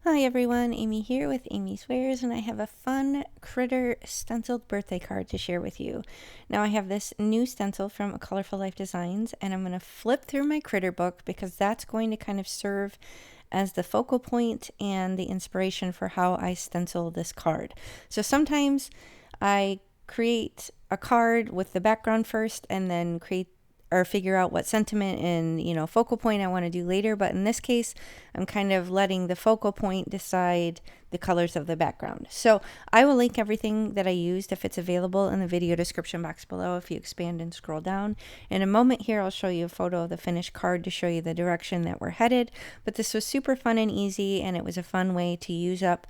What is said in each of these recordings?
Hi everyone, Amy here with Amy Swears, and I have a fun critter stenciled birthday card to share with you. Now I have this new stencil from A Colorful Life Designs, and I'm going to flip through my critter book because that's going to kind of serve as the focal point and the inspiration for how I stencil this card. So sometimes I create a card with the background first and then figure out what sentiment and focal point I want to do later, but in this case I'm kind of letting the focal point decide the colors of the background. So I will link everything that I used if it's available in the video description box below if you expand and scroll down. In a moment here I'll show you a photo of the finished card to show you the direction that we're headed, but this was super fun and easy, and it was a fun way to use up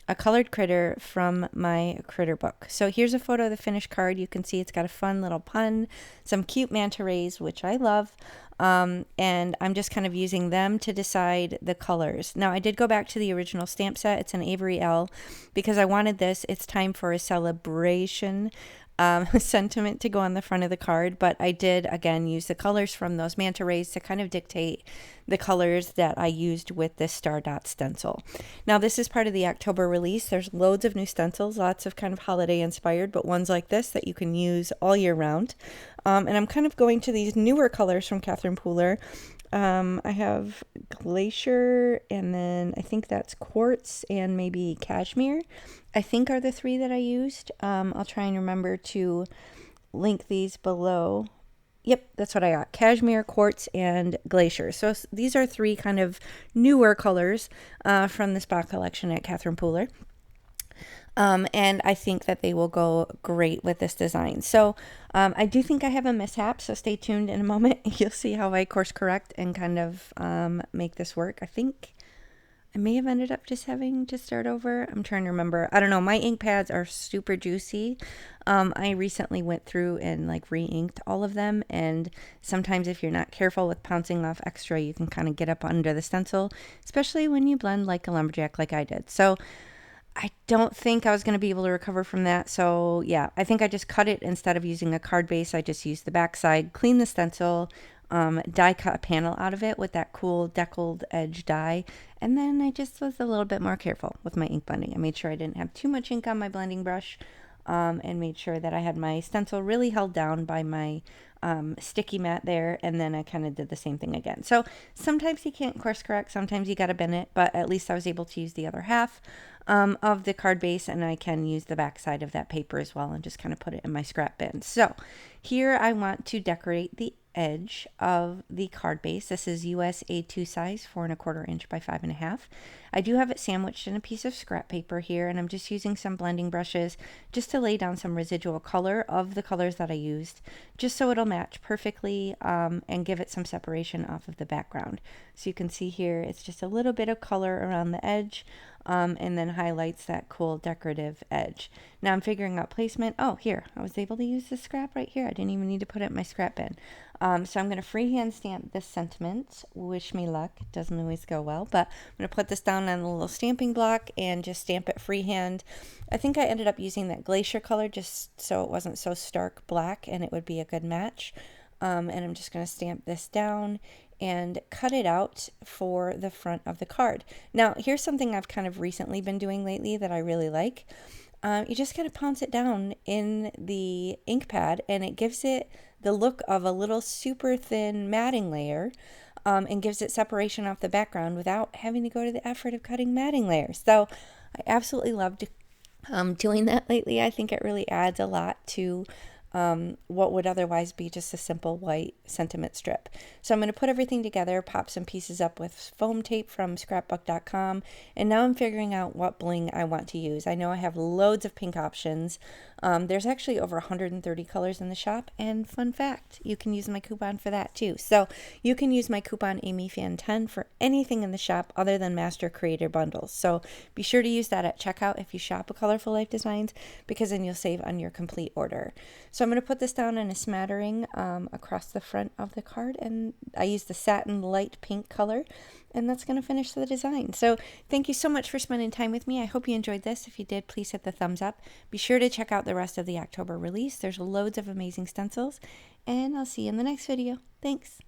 a colored critter from my critter book. So here's a photo of the finished card. You can see it's got a fun little pun, some cute manta rays, which I love, and I'm just kind of using them to decide the colors. Now I did go back to the original stamp set. It's an Avery L because I wanted this. It's time for a celebration sentiment to go on the front of the card, but I did again use the colors from those manta rays to kind of dictate the colors that I used with this star dot stencil. Now this is part of the October release. There's loads of new stencils, lots of kind of holiday inspired, but ones like this that you can use all year round. And I'm kind of going to these newer colors from 𝗂𝗄𝗄. I have Glacier, and then I think that's Quartz and maybe Cashmere, I think are the three that I used. I'll try and remember to link these below. Yep, that's what I got. Cashmere, Quartz, and Glacier. So these are three kind of newer colors from the spot collection at 𝗂𝗄𝗄. And I think that they will go great with this design. So I do think I have a mishap, so stay tuned in a moment. You'll see how I course correct and kind of make this work. I think I may have ended up just having to start over. I'm trying to remember. I don't know. My ink pads are super juicy. I recently went through and like re-inked all of them, and sometimes if you're not careful with pouncing off extra, you can kind of get up under the stencil, especially when you blend like a lumberjack like I did. So I don't think I was going to be able to recover from that. So yeah, I think I just cut it. Instead of using a card base, I just used the back side, cleaned the stencil, die cut a panel out of it with that cool deckled edge die. And then I just was a little bit more careful with my ink blending. I made sure I didn't have too much ink on my blending brush, and made sure that I had my stencil really held down by my sticky mat there, and then I kind of did the same thing again. So sometimes you can't course correct, sometimes you got to bend it, but at least I was able to use the other half of the card base, and I can use the back side of that paper as well and just kind of put it in my scrap bin. So here I want to decorate the edge of the card base. This is US A2 size, 4¼ inch by 5½. I do have it sandwiched in a piece of scrap paper here, and I'm just using some blending brushes just to lay down some residual color of the colors that I used, just so it'll match perfectly and give it some separation off of the background. So you can see here it's just a little bit of color around the edge, and then highlights that cool decorative edge. Now I'm figuring out placement. Oh, here, I was able to use the scrap right here. I didn't even need to put it in my scrap bin. So I'm going to freehand stamp this sentiment. Wish me luck. It doesn't always go well, but I'm going to put this down on a little stamping block and just stamp it freehand. I think I ended up using that Glacier color just so it wasn't so stark black and it would be a good match. And I'm just going to stamp this down and cut it out for the front of the card. Now, here's something I've kind of recently been doing lately that I really like. You just kind of pounce it down in the ink pad, and it gives it the look of a little super thin matting layer, and gives it separation off the background without having to go to the effort of cutting matting layers. So I absolutely loved doing that lately. I think it really adds a lot to what would otherwise be just a simple white sentiment strip. So I'm going to put everything together, pop some pieces up with foam tape from scrapbook.com, and now I'm figuring out what bling I want to use. I know I have loads of pink options. There's actually over 130 colors in the shop, and fun fact, you can use my coupon for that too. So you can use my coupon AmyFan10 for anything in the shop other than Master Creator Bundles. So be sure to use that at checkout if you shop at Colorful Life Designs, because then you'll save on your complete order. So I'm going to put this down in a smattering across the front of the card, and I use the satin light pink color, and that's going to finish the design. So thank you so much for spending time with me. I hope you enjoyed this. If you did, please hit the thumbs up. Be sure to check out the rest of the October release. There's loads of amazing stencils, and I'll see you in the next video. Thanks.